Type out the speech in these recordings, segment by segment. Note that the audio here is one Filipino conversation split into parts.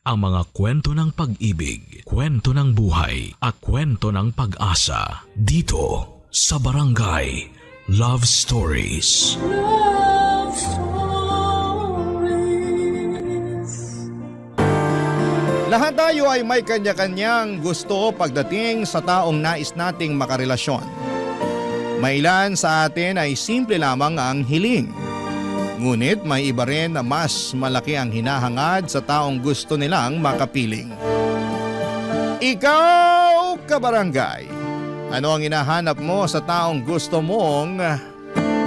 ang mga kwento ng pag-ibig, kwento ng buhay at kwento ng pag-asa dito sa Barangay Love Stories. Love Stories. Lahat tayo ay may kanya-kanyang gusto pagdating sa taong nais nating makarelasyon. May ilan sa atin ay simple lamang ang hiling. Ngunit may iba rin na mas malaki ang hinahangad sa taong gusto nilang makapiling. Ikaw, kabarangay, ano ang hinahanap mo sa taong gusto mong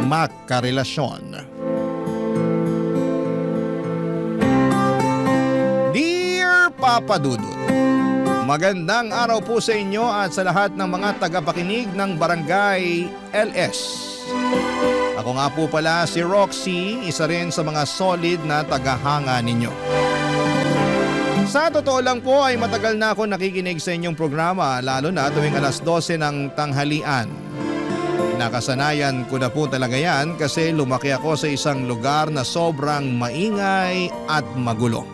makarelasyon? Dear Papa Dudut, magandang araw po sa inyo at sa lahat ng mga tagapakinig ng Barangay LS. Ako nga po pala si Roxy, isa rin sa mga solid na tagahanga ninyo. Sa totoo lang po ay matagal na ako nakikinig sa inyong programa, lalo na tuwing alas 12 ng tanghalian. Nakasanayan ko na po talaga yan kasi lumaki ako sa isang lugar na sobrang maingay at magulo.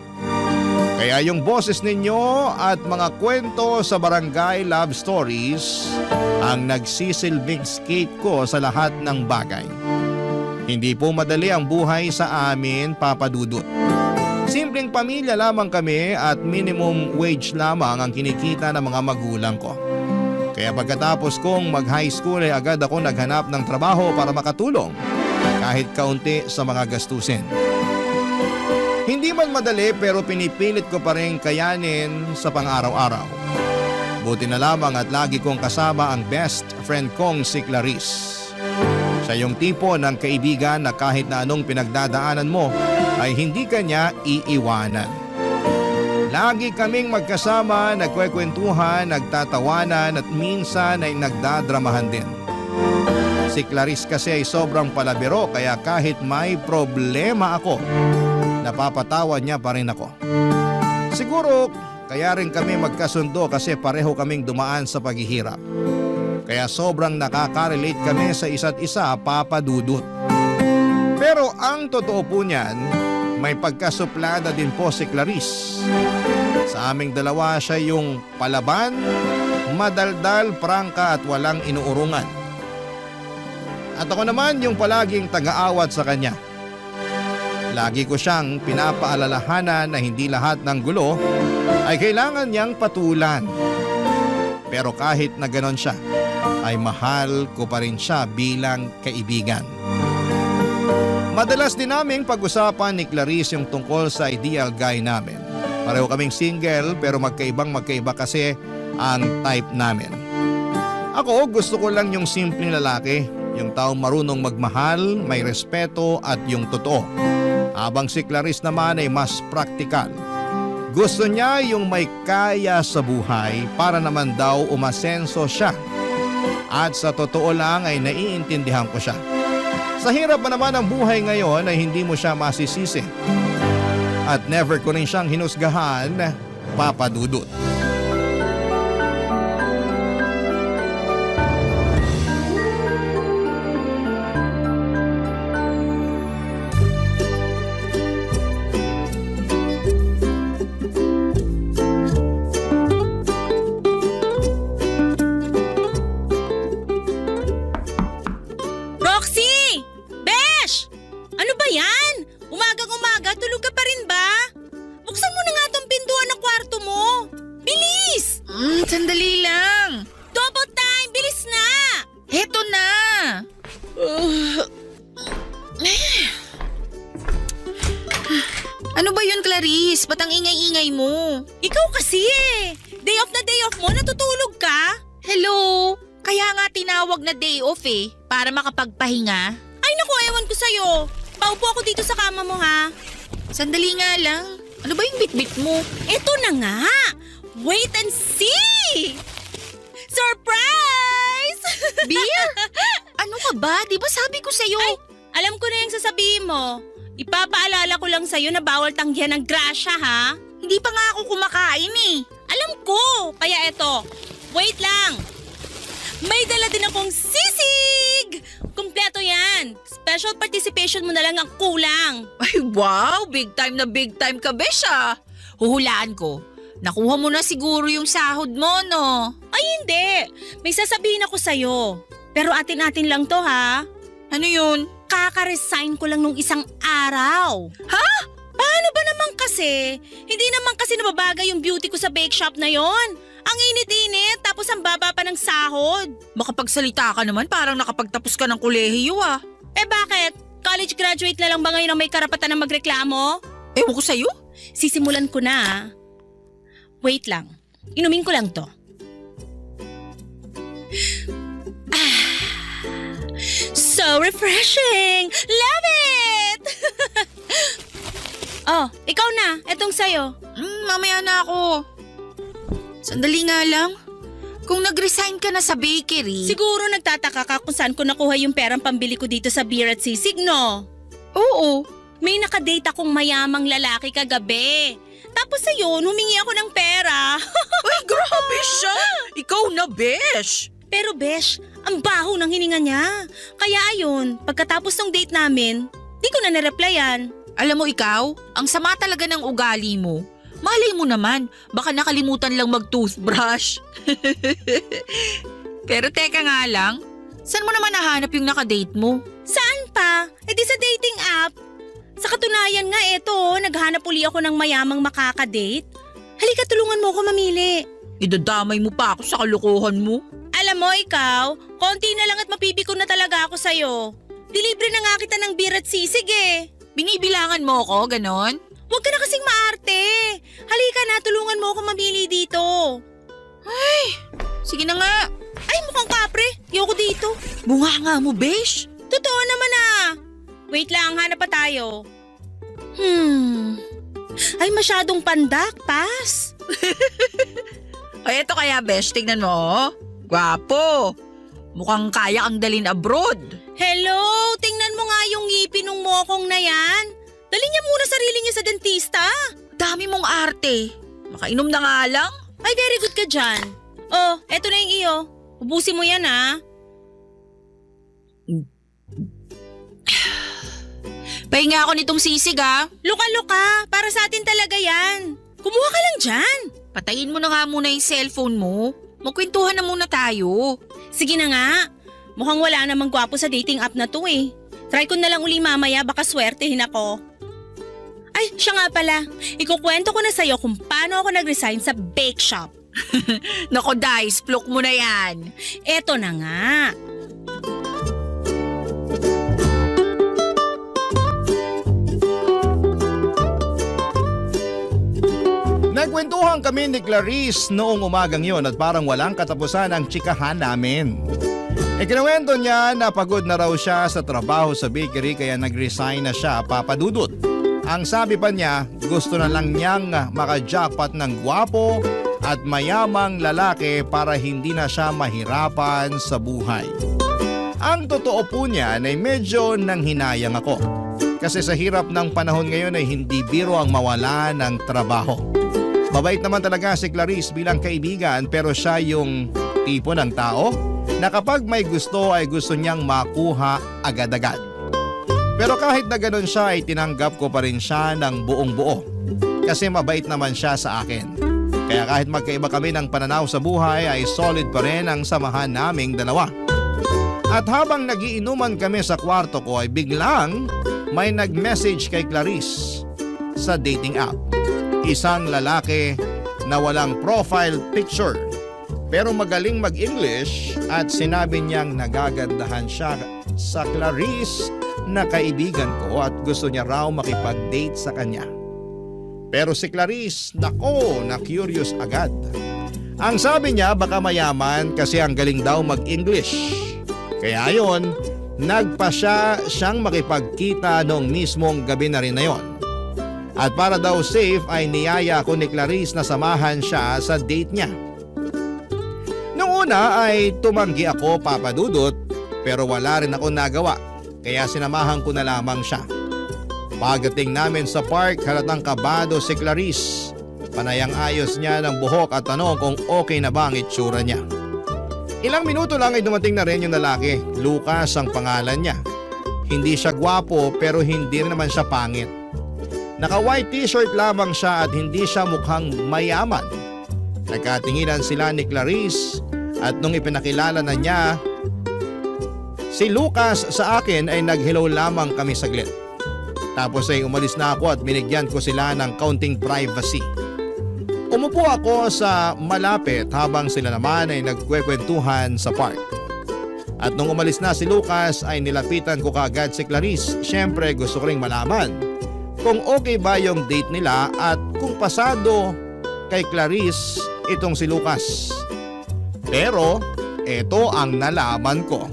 Kaya yung boses ninyo at mga kwento sa Barangay Love Stories ang nagsisilbing skate ko sa lahat ng bagay. Hindi po madali ang buhay sa amin, Papa Dudut. Simpleng pamilya lamang kami at minimum wage lamang ang kinikita ng mga magulang ko. Kaya pagkatapos kong mag-high school ay agad ako naghanap ng trabaho para makatulong kahit kaunti sa mga gastusin. Hindi man madali pero pinipilit ko pa rin kayanin sa pang-araw-araw. Buti na lamang at lagi kong kasama ang best friend kong si Clarice. Siya yung tipo ng kaibigan na kahit na anong pinagdadaanan mo ay hindi kanya iiwanan. Lagi kaming magkasama, nagkwekwentuhan, nagtatawanan at minsan ay nagdadramahan din. Si Clarice kasi ay sobrang palabiro kaya kahit may problema ako, napapatawa niya pa rin ako. Siguro kaya rin kami magkasundo kasi pareho kaming dumaan sa paghihirap. Kaya sobrang nakaka-relate kami sa isa't isa, Papa Dudut. Pero ang totoo po niyan, may pagkasuplada din po si Clarice. Sa aming dalawa siya yung palaban, madaldal, prangka at walang inuurungan. At ako naman yung palaging taga-awat sa kanya. Lagi ko siyang pinapaalalahanan na hindi lahat ng gulo ay kailangan niyang patulan. Pero kahit na ganon siya, ay mahal ko pa rin siya bilang kaibigan. Madalas din naming pag-usapan ni Clarice yung tungkol sa ideal guy namin. Pareho kaming single pero magkaibang-magkaiba kasi ang type namin. Ako gusto ko lang yung simpleng lalaki, yung taong marunong magmahal, may respeto at yung totoo. Habang si Clarice naman ay mas praktikal. Gusto niya yung may kaya sa buhay para naman daw umasenso siya. At sa totoo lang ay naiintindihan ko siya. Sa hirap pa naman ang buhay ngayon ay hindi mo siya masisisi. At never ko rin siyang hinusgahan, Papa Dudut. Roxy! Besh! Ano ba yan? Umagang-umaga, tulog ka pa rin ba? Buksan mo na nga tong pintuan ng kwarto mo. Bilis! Sandali lang. Double time! Bilis na! Heto na. Ano ba yun, Clarice? Ba't ang ingay-ingay mo? Ikaw kasi eh! Day off mo, natutulog ka? Hello? Kaya nga tinawag na day off eh, para makapagpahinga. Ay naku, ewan ko sa'yo. Paupo ako dito sa kama mo ha. Sandali nga lang. Ano ba yung bitbit mo? Eto na nga! Wait and see! Surprise! Beer? Ano ka ba? Di ba sabi ko sa'yo? Ay, alam ko na yung sasabihin mo. Ipapaalala ko lang sa'yo na bawal tanggihan ng grasya ha. Hindi pa nga ako kumakain eh. Alam ko! Kaya eto, wait lang! May dala din akong sisig! Kumpleto yan! Special participation mo na lang ang kulang. Ay wow, big time na big time ka, Besha. Huhulaan ko. Nakuha mo na siguro yung sahod mo, no? Ay hindi, may sasabihin ako sa'yo. Pero atin-atin lang to ha. Ano yun? Kaka-resign ko lang nung isang araw. Ha? Paano ba naman kasi? Hindi naman kasi nababagay yung beauty ko sa bake shop na yon. Ang init-init, tapos ang baba pa ng sahod. Makapagsalita ka naman, parang nakapagtapos ka ng kolehiyo ah. Eh bakit? College graduate na lang ba ngayon ang may karapatan na magreklamo? Ewan ko sa'yo. Sisimulan ko na. Wait lang. Inumin ko lang to. So refreshing! Love it! Oh, ikaw na. Etong sayo. Mamaya na ako. Sandali nga lang. Kung nag-resign ka na sa bakery… Siguro nagtataka ka kung saan ko nakuha yung perang pambili ko dito sa beer at sisig, no? Oo. May nakadate akong mayamang lalaki kagabi. Tapos ayun, humingi ako ng pera. Ay, grabe siya! Ikaw na, besh! Pero besh, ang baho ng hininga niya. Kaya ayun, pagkatapos ng date namin, di ko na nareplyan. Alam mo ikaw, ang sama talaga ng ugali mo. Malay mo naman, baka nakalimutan lang mag-toothbrush. Pero teka nga lang, saan mo naman nahanap yung nakadate mo? Saan pa? Eh di sa dating app. Sa katunayan nga eto, naghanap uli ako ng mayamang makakadate. Halika, tulungan mo ako mamili. Idadamay mo pa ako sa kalokohan mo. Alam mo ikaw, konti na lang at mapipiko na talaga ako sa'yo. Dilibre na nga kita ng beer at sisig eh. Binibilangan mo ako, ganon? Huwag ka na kasing maarte. Halika na, tulungan mo ako mamili dito. Sige na nga. Ay, mukhang kapre. Ayoko dito. Bunga nga mo, besh. Totoo naman ah. Wait lang, hanap pa tayo. Ay, masyadong pandak, pass. Ay, eto kaya, besh. Tignan mo, oh. Gwapo. Mukhang kaya kang dalin abroad. Hello, tingnan mo nga yung ngipin ng mokong na yan. Dali niya muna sarili niya sa dentista. Dami mong arte. Makainom na nga lang. Ay, very good ka dyan. Oh, eto na yung iyo. Ubusin mo yan ah. Pahinga ako nitong sisig ah. Luka-luka, para sa atin talaga yan. Kumuha ka lang dyan. Patayin mo na nga muna yung cellphone mo. Magkwentuhan na muna tayo. Sige na nga. Mukhang wala namang gwapo sa dating app na to eh. Try ko na lang uli mamaya, baka swertehin ako. Ay, siya nga pala. Ikukwento ko na sa'yo kung paano ako nag-resign sa bake shop. Nako Dice, plok mo na yan. Eto na nga. Nagkwentuhan kami ni Clarice noong umagang yon at parang walang katapusan ang tsikahan namin. Ikinuwento niya na pagod na raw siya sa trabaho sa bakery kaya nag-resign na siya, Papa Dudut. Ang sabi pa niya, gusto na lang niyang maka-jackpot ng gwapo at mayamang lalaki para hindi na siya mahirapan sa buhay. Ang totoo po niya ay medyo nanghinayang ako. Kasi sa hirap ng panahon ngayon ay hindi biro ang mawala ng trabaho. Mabait naman talaga si Clarice bilang kaibigan pero siya yung tipo ng tao na kapag may gusto ay gusto niyang makuha agad-agad. Pero kahit na ganun siya ay tinanggap ko pa rin siya ng buong buo kasi mabait naman siya sa akin. Kaya kahit magkaiba kami ng pananaw sa buhay ay solid pa rin ang samahan naming dalawa. At habang nagiinuman kami sa kwarto ko ay biglang may nag-message kay Clarice sa dating app. Isang lalaki na walang profile picture pero magaling mag-English at sinabi niyang nagagandahan siya sa Clarice na kaibigan ko at gusto niya raw makipag-date sa kanya. Pero si Clarice, nako, na-curious agad. Ang sabi niya baka mayaman kasi ang galing daw mag-English. Kaya ayon, nagpa siyang makipagkita noong mismong gabi na rin na yon. At para daw safe ay niyaya ko ni Clarice na samahan siya sa date niya. Noong una ay tumanggi ako, Papa Dudut, pero wala rin ako nagawa kaya sinamahan ko na lamang siya. Pagdating namin sa park, halatang kabado si Clarice. Panayang ayos niya ng buhok at tanong kung okay na ba ang itsura niya. Ilang minuto lang ay dumating na rin yung lalaki. Lucas ang pangalan niya. Hindi siya gwapo pero hindi rin naman siya pangit. Naka-white t-shirt lamang siya at hindi siya mukhang mayaman. Nagkatinginan sila ni Clarice at nung ipinakilala na niya si Lucas sa akin ay nag-hello lamang kami saglit. Tapos ay umalis na ako at binigyan ko sila ng kaunting privacy. Umupo ako sa malapit habang sila naman ay nagkwekwentuhan sa park. At nung umalis na si Lucas ay nilapitan ko kaagad si Clarice. Siyempre gusto ko ring malaman kung okay ba yung date nila at kung pasado kay Clarice itong si Lucas. Pero ito ang nalaman ko.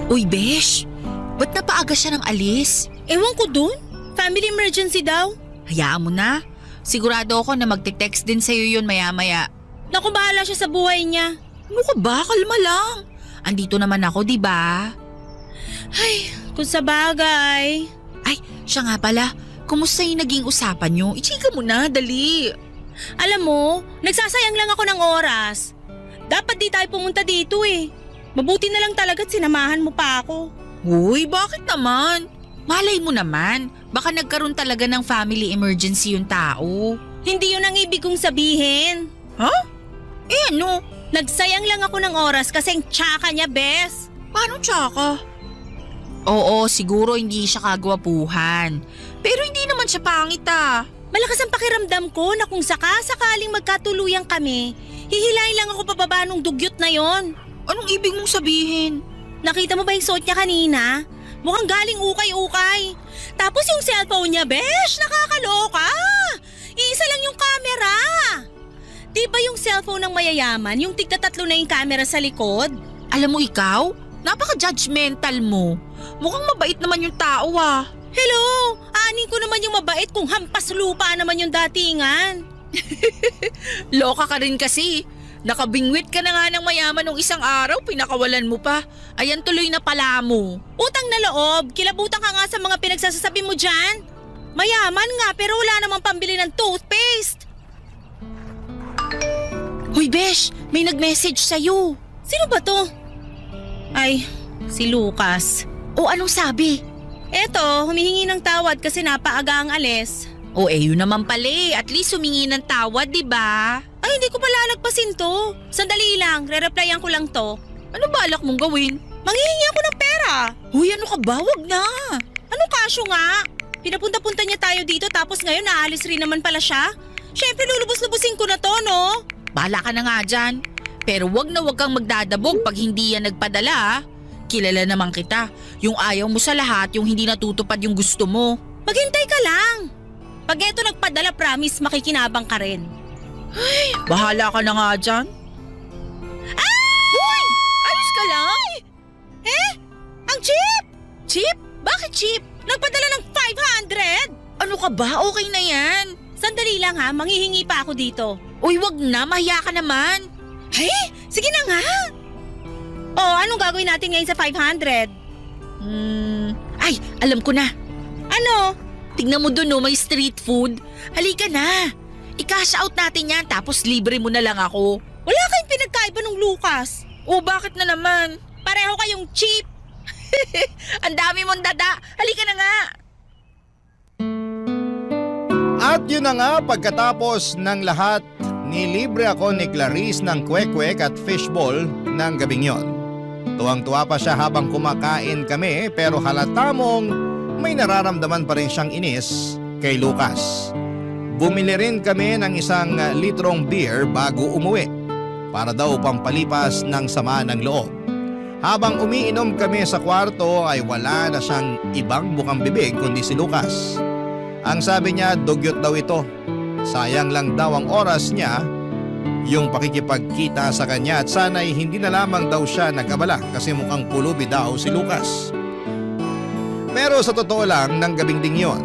Uy, Besh, ba't napaaga siya ng alis? Ewan ko dun. Family emergency daw. Hayaan mo na. Sigurado ako na magte-text din sa'yo yun maya-maya. Naku, bahala siya sa buhay niya. Ano ka ba? Kalma lang. Andito naman ako, di ba? Ay, kung sa bagay. Ay, siya nga pala. Kumusta yung naging usapan nyo? Ichika mo na, dali. Alam mo, nagsasayang lang ako ng oras. Dapat di tayo pumunta dito eh. Mabuti na lang talaga't sinamahan mo pa ako. Uy, bakit naman? Malay mo naman. Baka nagkaroon talaga ng family emergency yung tao. Hindi yun ang ibig kong sabihin. Ha? Eh ano? Nagsayang lang ako ng oras kasi ang tsaka niya, Bes. Paano tsaka? Oo, siguro hindi siya kagwapuhan. Pero hindi naman siya pangit ah. Malakas ang pakiramdam ko na kung sakaling magkatuluyan kami, hihilahin lang ako pababa nung dugyot na yon. Anong ibig mong sabihin? Nakita mo ba yung suot niya kanina? Mukhang galing ukay-ukay. Tapos yung cellphone niya, besh, nakakaloka. Iisa lang yung camera. Di ba yung cellphone ng mayayaman, yung tigta-tatlo na yung camera sa likod? Alam mo ikaw, napaka-judgmental mo. Mukhang mabait naman yung tao ah. Hello, anin ko naman yung mabait kung hampas lupa naman yung datingan. Loka ka rin kasi. Nakabingwit ka na nga ng mayaman nung isang araw, pinakawalan mo pa. Ayan tuloy na pala mo. Utang na loob, kilabutan ka nga sa mga pinagsasasabi mo dyan. Mayaman nga pero wala namang pambili ng toothpaste. Hoy Besh, may nag-message sa'yo. Sino ba to? Ay, si Lucas. O anong sabi? Eto, humihingi ng tawad kasi napaaga ang alis. O yun naman pala eh. At least humingi ng tawad, di ba? Ay, hindi ko pala nagpasin to. Sandali lang, re-replyan ko lang to. Ano balak mong gawin? Manghihingi ako ng pera. Huy, ano ka ba? Wag na. Anong kasyo nga? Pinapunta-punta niya tayo dito tapos ngayon naalis rin naman pala siya. Siyempre lulubos-lubusin ko na to, no? Bahala ka na nga dyan. Pero wag na wag kang magdadabog pag hindi yan nagpadala ah. Kilala naman kita. Yung ayaw mo sa lahat, yung hindi natutupad yung gusto mo. Maghintay ka lang. Pag eto nagpadala, promise makikinabang ka rin. Bahala ka na nga dyan. Hoy! Ayos ka lang? Ang cheap! Cheap? Bakit cheap? Nagpadala ng 500! Ano ka ba? Okay na yan. Sandali lang ha, manghihingi pa ako dito. Uy, wag na. Mahiya ka naman. Hey, sige na nga! Oh, anong gagawin natin ngayon sa 500? Ay, alam ko na. Ano? Tingnan mo dun, no, may street food. Halika na. I-cash out natin yan tapos libre mo na lang ako. Wala kayong pinagkaiba ng Lucas. O bakit na naman? Pareho kayong cheap. Ang dami mong dada. Halika na nga. At yun na nga, pagkatapos ng lahat, nilibre ako ni Clarice ng kwek-kwek at fishball ng gabing yon. Tuwang-tuwa pa siya habang kumakain kami pero halata mong may nararamdaman pa rin siyang inis kay Lucas. Bumili rin kami ng 1 litrong beer bago umuwi para daw pampalipas ng sama ng loob. Habang umiinom kami sa kwarto ay wala na siyang ibang bukang bibig kundi si Lucas. Ang sabi niya, dugyot daw ito. Sayang lang daw ang oras niya, yung pakikipagkita sa kanya at sana'y hindi na lamang daw siya nag-abala kasi mukhang pulubi daw si Lucas. Pero sa totoo lang ng gabing ding yon,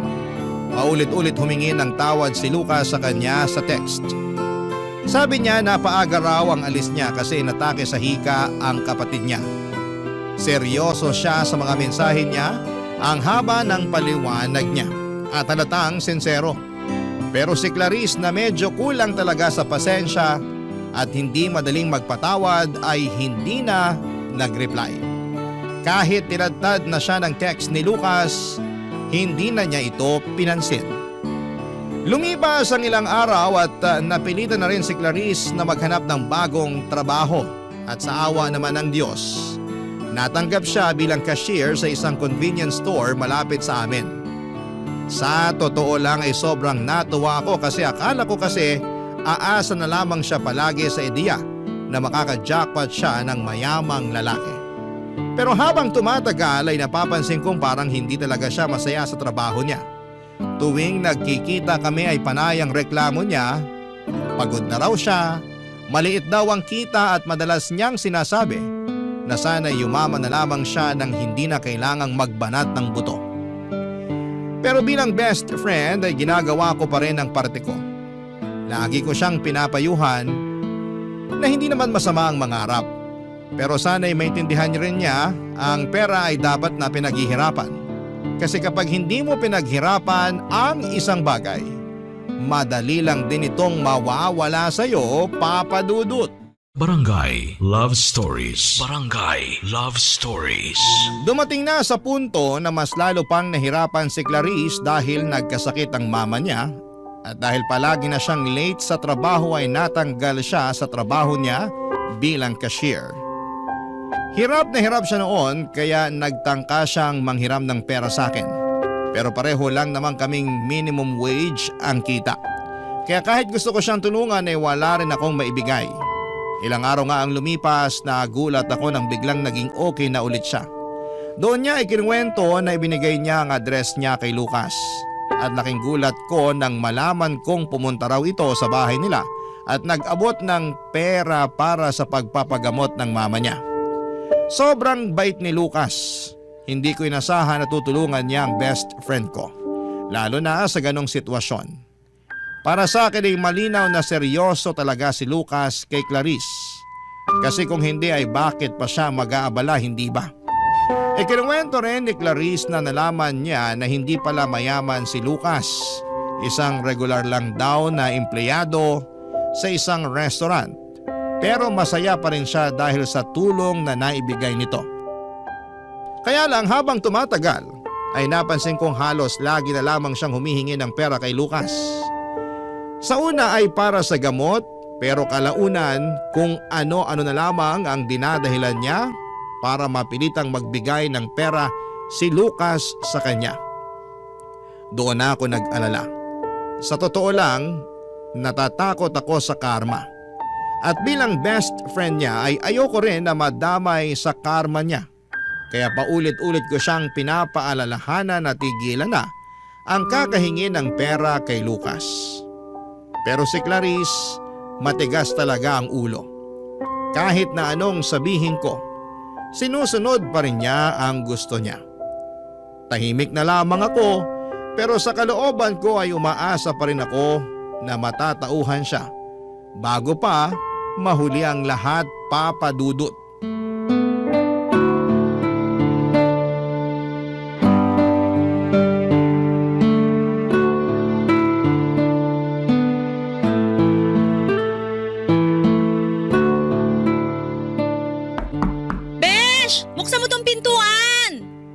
paulit-ulit humingi ng tawad si Lucas sa kanya sa text. Sabi niya napaaga raw ang alis niya kasi natake sa hika ang kapatid niya. Seryoso siya sa mga mensahe niya, ang haba ng paliwanag niya at halatang sincero. Pero si Clarice na medyo kulang talaga sa pasensya at hindi madaling magpatawad ay hindi na nag-reply. Kahit tinadtad na siya ng text ni Lucas, hindi na niya ito pinansin. Lumipas ang ilang araw at napilitan na rin si Clarice na maghanap ng bagong trabaho at sa awa naman ng Diyos, natanggap siya bilang cashier sa isang convenience store malapit sa amin. Sa totoo lang ay sobrang natuwa ako kasi akala ko aasa na lamang siya palagi sa ideya na makaka-jackpot siya ng mayamang lalaki. Pero habang tumatagal ay napapansin kong parang hindi talaga siya masaya sa trabaho niya. Tuwing nagkikita kami ay panay ang reklamo niya, pagod na raw siya, maliit daw ang kita at madalas niyang sinasabi na sana yumaman na lamang siya nang hindi na kailangang magbanat ng buto. Pero bilang best friend ay ginagawa ko pa rin ang parte ko. Lagi ko siyang pinapayuhan na hindi naman masama ang mangarap. Pero sana'y maintindihan rin niya ang pera ay dapat na pinaghihirapan. Kasi kapag hindi mo pinaghirapan ang isang bagay, madali lang din itong mawawala sa'yo, Papa Dudut. Barangay Love Stories. Barangay Love Stories. Dumating na sa punto na mas lalo pang nahirapan si Clarice dahil nagkasakit ang mama niya at dahil palagi na siyang late sa trabaho ay natanggal siya sa trabaho niya bilang cashier. Hirap na hirap siya noon kaya nagtangka siyang manghiram ng pera sa akin. Pero pareho lang naman kaming minimum wage ang kita. Kaya kahit gusto ko siyang tulungan ay wala rin akong maibigay. Ilang araw nga ang lumipas na gulat ako nang biglang naging okay na ulit siya. Doon niya ikinuwento na ibinigay niya ang address niya kay Lucas. At laking gulat ko nang malaman kong pumunta raw ito sa bahay nila at nag-abot ng pera para sa pagpapagamot ng mama niya. Sobrang bait ni Lucas. Hindi ko inasahan na tutulungan niya ang best friend ko. Lalo na sa ganong sitwasyon. Para sa akin ay malinaw na seryoso talaga si Lucas kay Clarice. Kasi kung hindi ay bakit pa siya mag-aabala, hindi ba? Ikinuwento rin ni Clarice na nalaman niya na hindi pala mayaman si Lucas. Isang regular lang daw na empleyado sa isang restaurant. Pero masaya pa rin siya dahil sa tulong na naibigay nito. Kaya lang habang tumatagal ay napansin kong halos lagi na lamang siyang humihingi ng pera kay Lucas. Sa una ay para sa gamot pero kalaunan kung ano-ano na lamang ang dinadahilan niya para mapilitang magbigay ng pera si Lucas sa kanya. Doon na ako nag-alala. Sa totoo lang, natatakot ako sa karma. At bilang best friend niya ay ayoko rin na madamay sa karma niya. Kaya paulit-ulit ko siyang pinapaalalahanan na tigilan na ang kakahingi ng pera kay Lucas. Pero si Clarice, matigas talaga ang ulo. Kahit na anong sabihin ko, sinusunod pa rin niya ang gusto niya. Tahimik na lamang ako pero sa kalooban ko ay umaasa pa rin ako na matatauhan siya. Bago pa mahuli ang lahat, Papa Dudut.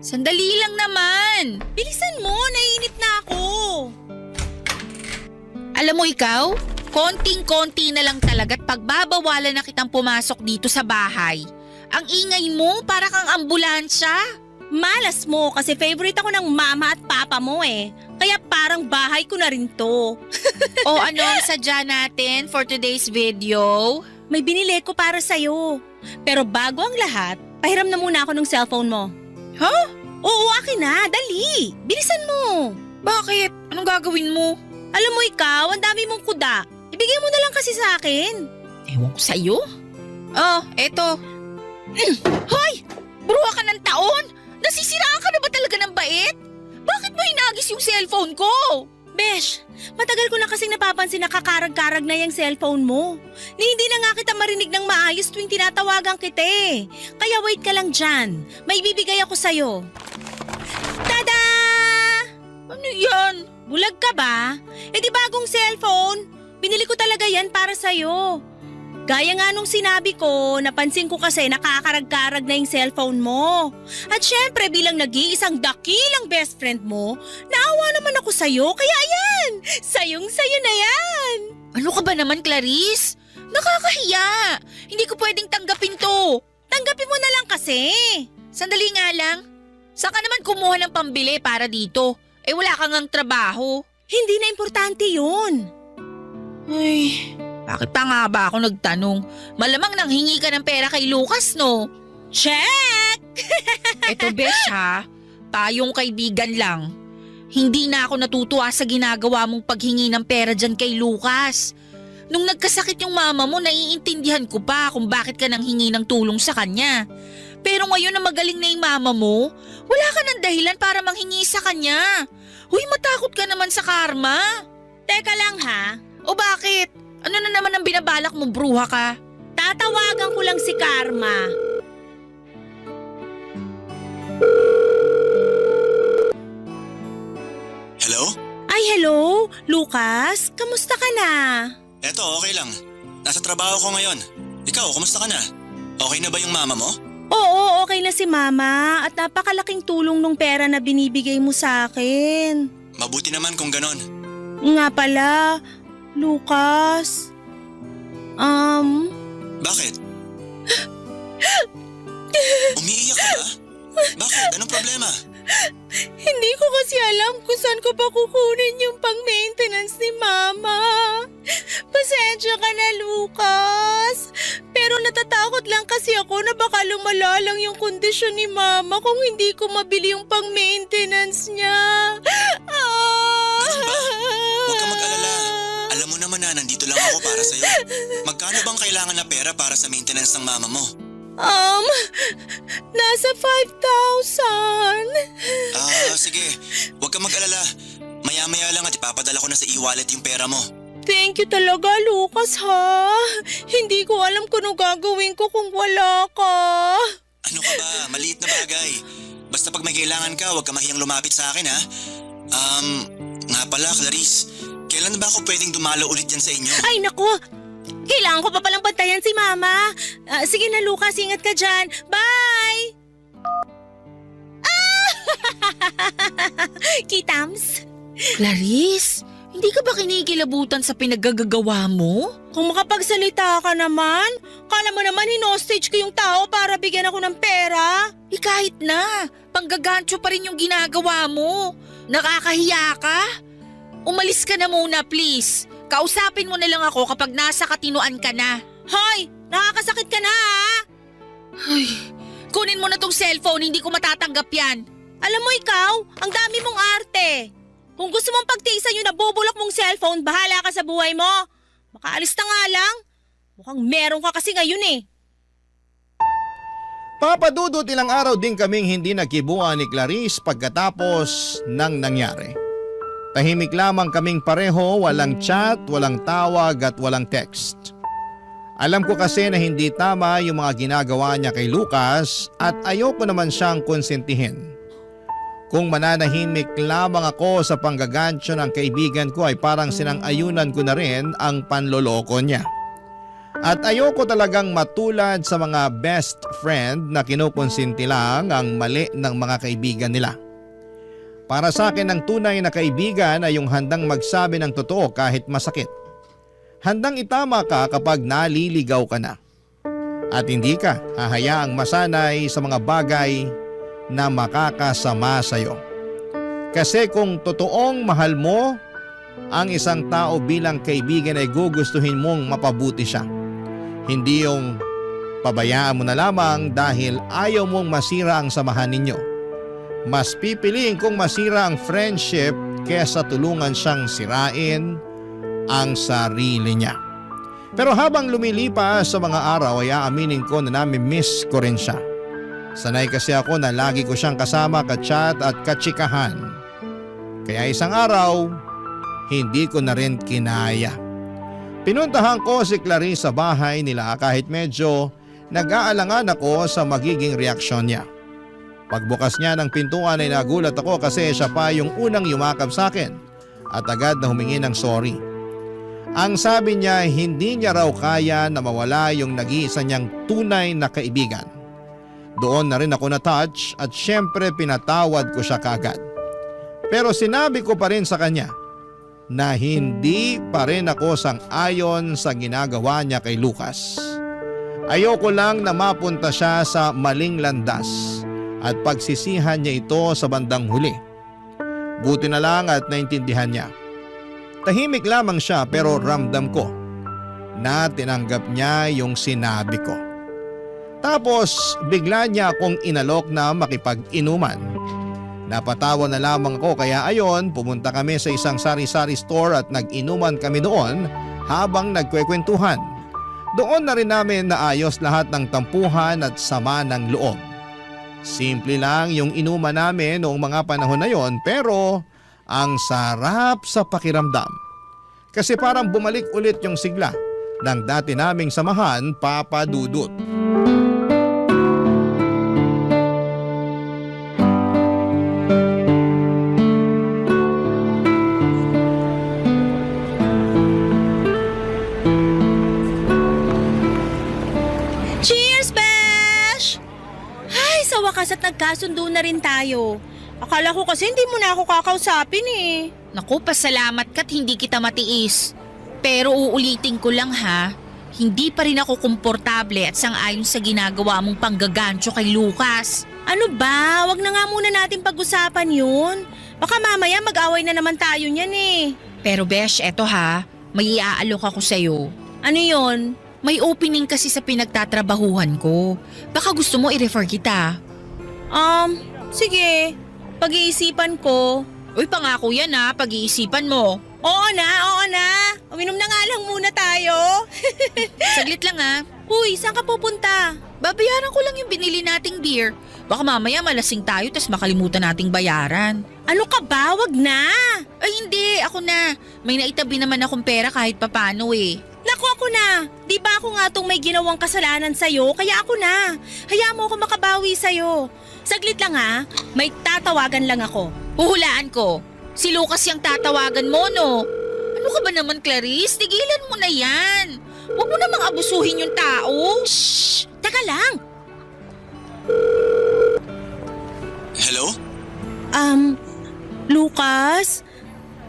Sandali lang naman. Bilisan mo, naiinip na ako. Alam mo ikaw, konting-konti na lang talaga't pagbabawalan na kitang pumasok dito sa bahay. Ang ingay mo para kang ambulansya. Malas mo kasi favorite ako ng mama at papa mo eh. Kaya parang bahay ko na rin to. O ano ang sadya natin for today's video? May binili ko para sa'yo. Pero bago ang lahat, pahiram na muna ako ng cellphone mo. Huh? Oo, akin na. Dali. Bilisan mo. Bakit? Anong gagawin mo? Alam mo ikaw, ang dami mong kuda. Ibigay mo na lang kasi sa akin. Ewan ko sa'yo. Oh, eto. Hoy! Bruha ka ng taon! Nasisiraan ka na ba talaga ng bait? Bakit mo hinagis yung cellphone ko? Besh, matagal ko na kasing napapansin na kakarag-karag na yung cellphone mo. Ni hindi na nga kita marinig ng maayos tuwing tinatawagan kita eh. Kaya wait ka lang dyan. May bibigay ako sa'yo. Tada! Ano yan? Bulag ka ba? Eh di bagong cellphone. Binili ko talaga yan para sa'yo. Gaya nga nung sinabi ko, napansin ko kasi nakakarag-karag na yung cellphone mo. At syempre bilang nag-iisang dakilang best friend mo, naawa naman ako sa'yo. Kaya ayan, sayong-sayo na yan. Ano ka ba naman, Clarice? Nakakahiya. Hindi ko pwedeng tanggapin to. Tanggapin mo na lang kasi. Sandali nga lang. Saan ka naman kumuha ng pambili para dito? Eh wala kang ngang trabaho. Hindi na importante yun. Ay, bakit pa nga ba ako nagtanong? Malamang nanghingi ka ng pera kay Lucas, no? Check! Eto, Besh, ha? Tayong kaibigan lang. Hindi na ako natutuwa sa ginagawa mong paghingi ng pera dyan kay Lucas. Nung nagkasakit yung mama mo, naiintindihan ko pa kung bakit ka nanghingi ng tulong sa kanya. Pero ngayon na magaling na yung mama mo, wala ka ng dahilan para manghingi sa kanya. Huy, matakot ka naman sa karma. Teka lang ha, O bakit? Ano na naman ang binabalak mo, bruha ka? tatawagan ko lang si Karma. Hello? Ay hello, Lucas, kamusta ka na? Eto, okay lang. Nasa trabaho ko ngayon. Ikaw, kumusta ka na? Okay na ba yung mama mo? Oo, okay na si Mama at napakalaking tulong nung pera na binibigay mo sa akin. Mabuti naman kung ganon. Nga pala, Lucas. Bakit? Umiiyak ka ba? Bakit? Anong problema? Hindi ko kasi alam kung saan ko pa kukunin yung pang-maintenance ni Mama. Pasensya ka na, Lucas. Pero natatakot lang kasi ako na baka lumala lang yung kondisyon ni Mama kung hindi ko mabili yung pang-maintenance niya. Ganun ba? Huwag ka mag-alala. Alam mo naman na nandito lang ako para sa'yo. Magkano bang kailangan na pera para sa maintenance ng mama mo? Nasa 5,000. Sige. Huwag ka mag-alala. Maya-maya lang at ipapadala ko na sa e-wallet yung pera mo. Thank you talaga, Lucas, ha? Hindi ko alam kung ano gagawin ko kung wala ka. Ano ka ba? Maliit na bagay. Basta pag may kailangan ka, huwag ka mahiyang lumapit sa akin, ha? Nga pala, Clarice. Kailan ba ako pwedeng dumalo ulit yan sa inyo? Ay, naku! Kailangan ko pa palang bantayan si Mama. Sige na, Lucas. Ingat ka dyan. Bye! Kitams? Clarice, hindi ka ba kinikilabutan sa pinaggagawa mo? Kung makapagsalita ka naman, kala mo naman hinostage ko yung tao para bigyan ako ng pera. Kahit na, panggagancho pa rin yung ginagawa mo. Nakakahiya ka? Umalis ka na muna, please. Kausapin mo na lang ako kapag nasa katinuan ka na. Hoy! Nakakasakit ka na, ha? Ay, kunin mo na tong cellphone, hindi ko matatanggap yan. Alam mo ikaw, ang dami mong arte. Kung gusto mong pagtiisan yung nabubulok mong cellphone, bahala ka sa buhay mo. Makaalis na nga lang. Mukhang meron ka kasi ngayon eh. Papadudot ilang araw din kaming hindi nagkibuan ni Clarice pagkatapos ng nangyari. Tahimik lamang kaming pareho, walang chat, walang tawag at walang text. Alam ko kasi na hindi tama yung mga ginagawa niya kay Lucas at ayoko naman siyang konsentihin. Kung mananahimik lamang ako sa panggagancho ng kaibigan ko ay parang sinang-ayunan ko na rin ang panloloko niya. At ayoko talagang matulad sa mga best friend na kinukonsinti lang ang mali ng mga kaibigan nila. Para sa akin ang tunay na kaibigan ay yung handang magsabi ng totoo kahit masakit. Handang itama ka kapag naliligaw ka na. At hindi ka hahayaang masanay sa mga bagay na makakasama sa iyo. Kasi kung totoong mahal mo ang isang tao bilang kaibigan ay gugustuhin mong mapabuti siya. Hindi yung pabayaan mo na lamang dahil ayaw mong masira ang samahan ninyo. Mas pipiliin kong masira ang friendship kesa tulungan siyang sirain ang sarili niya. Pero habang lumilipas sa mga araw ay aaminin ko na nami-miss ko rin siya. Sanay kasi ako na lagi ko siyang kasama ka-chat at katsikahan. Kaya isang araw, hindi ko na rin kinaya. Pinuntahan ko si Clarice sa bahay nila kahit medyo nag-aalangan ako sa magiging reaksyon niya. Pagbukas niya ng pintuan ay nagulat ako kasi siya pa yung unang yumakap sa akin. at agad na humingi ng sorry. Ang sabi niya hindi niya raw kaya na mawala yung nag-iisa niyang tunay na kaibigan. Doon na rin ako na-touch at syempre pinatawad ko siya kaagad. Pero sinabi ko pa rin sa kanya na hindi pa rin ako sang-ayon sa ginagawa niya kay Lucas. Ayoko lang na mapunta siya sa maling landas at pagsisihan niya ito sa bandang huli. Buti na lang at naintindihan niya. Tahimik lamang siya pero ramdam ko na tinanggap niya yung sinabi ko. Tapos bigla niya akong inalok na makipag-inuman. Napatawa na lamang ako kaya ayon pumunta kami sa isang sari-sari store at nag-inuman kami doon habang nagkwekwentuhan. Doon na rin namin naayos lahat ng tampuhan at sama ng loob. Simple lang yung inuman namin noong mga panahon na yon pero ang sarap sa pakiramdam. Kasi parang bumalik ulit yung sigla ng dati naming samahan, Papa Dudut. Cheers, Besh! Ay, sa wakas at nagkasundo na rin tayo. Akala ko kasi hindi mo na ako kakausapin eh. Naku, pasalamat ka't hindi kita matiis. Pero uulitin ko lang ha, hindi pa rin ako komportable at sang-ayon sa ginagawa mong panggagancho kay Lucas. Ano ba? Wag na nga muna natin pag-usapan yun. Baka mamaya mag-away na naman tayo niyan eh. Pero Besh, eto ha, may iaalok ako sa'yo. Ano yon? May opening kasi sa pinagtatrabahuhan ko. Baka gusto mo i-refer kita. Sige. Pag-iisipan ko. Uy, pangako yan ha, pag-iisipan mo. Oo na. Uminom na nga lang muna tayo. Saglit lang ha. Uy, saan ka pupunta? Babayaran ko lang yung binili nating beer. Baka mamaya malasing tayo tas makalimutan nating bayaran. Ano ka ba? Wag na. Ay hindi, ako na. May naitabi naman akong pera kahit papano eh. Naku, ako na. Di ba ako nga tong may ginawang kasalanan sa'yo, kaya ako na. Hayaan mo ako makabawi sa'yo. Saglit lang ha, may tatawagan lang ako. Huhulaan ko. Si Lucas yung tatawagan mo, no? Ano ka ba naman, Clarice? Tigilan mo na yan. Huwag mo namang abusuhin yung tao. Shh! Teka lang. Hello? Lucas,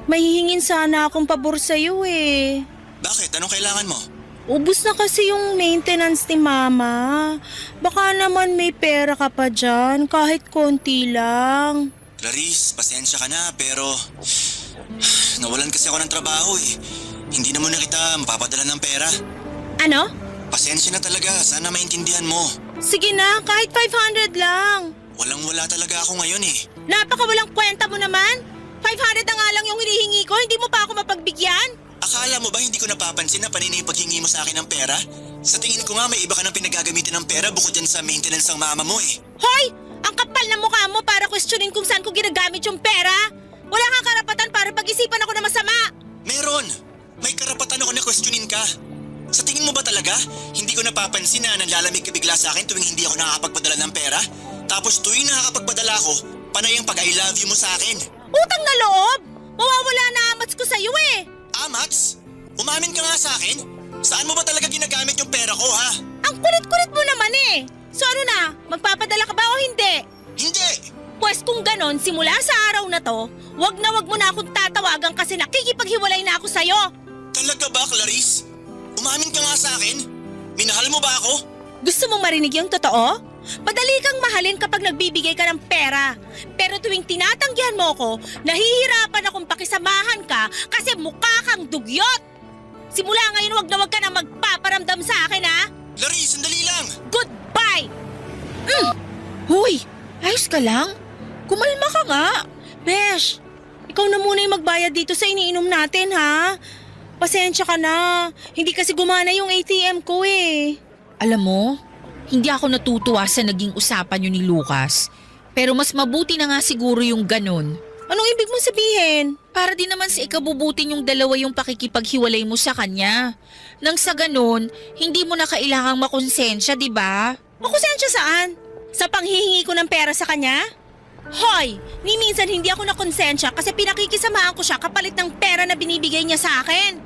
may hihingin sana akong pabor sa'yo eh. Bakit? Anong kailangan mo? Ubus na kasi yung maintenance ni Mama. Baka naman may pera ka pa dyan, kahit konti lang. Clarice, pasensya ka na pero nawalan kasi ako ng trabaho eh. Hindi na muna kita mapapadala ng pera. Ano? Pasensya na talaga, sana maintindihan mo. Sige na, kahit 500 lang. Walang-wala talaga ako ngayon eh. Napakawalang kwenta mo naman. 500 na nga lang yung hinihingi ko, hindi mo pa ako mapagbigyan? Akala mo ba hindi ko napapansin na panay na yung paghingi mo sa akin ng pera? Sa tingin ko nga may iba ka nang pinagagamitin ng pera bukod yan sa maintenance ng mama mo eh. Hoy! Ang kapal na mukha mo para questionin kung saan ko ginagamit yung pera. Wala kang karapatan para pag-isipan ako na masama. Meron! May karapatan ako na questionin ka. Sa tingin mo ba talaga, hindi ko napapansin na nanlalamig ka bigla sa akin tuwing hindi ako nakakapagpadala ng pera? Tapos tuwing nakakapagpadala ako, panay ang pag-I love you mo sa akin. Utang na loob! Mawawala na amats ko sa'yo eh. Amats? Umamin ka nga sa akin? Saan mo ba talaga ginagamit yung pera ko ha? Ang kulit-kulit mo naman eh. So ano na, magpapadala ka ba o hindi? Hindi! Pwes kung ganon, simula sa araw na to, wag mo na akong tatawagan kasi nakikipaghiwalay na ako sa'yo. Talaga ba, Clarice? Umamin ka nga sa akin? Minahal mo ba ako? Gusto mong marinig yung totoo? Madali kang mahalin kapag nagbibigay ka ng pera. Pero tuwing tinatanggihan mo ko, nahihirapan akong pakisamahan ka kasi mukha kang dugyot. Simula ngayon, wag ka na magpaparamdam sa akin ha. Clarice, sandali lang! Goodbye! Hoy, ayos ka lang? Kumalma ka nga. Besh, ikaw na muna yung magbayad dito sa iniinom natin ha. Pasensya ka na. Hindi kasi gumana yung ATM ko eh. Alam mo, hindi ako natutuwa sa naging usapan yun ni Lucas. Pero mas mabuti na nga siguro yung ganun. Anong ibig mong sabihin? Para din naman sa ikabubutin yung dalawa yung pakikipaghiwalay mo sa kanya. Nang sa ganun, hindi mo na kailangang makonsensya, di ba? Makonsensya saan? Sa panghihingi ko ng pera sa kanya? Hoy! Ni minsan hindi ako nakonsensya kasi pinakikisamahan ko siya kapalit ng pera na binibigay niya sa akin.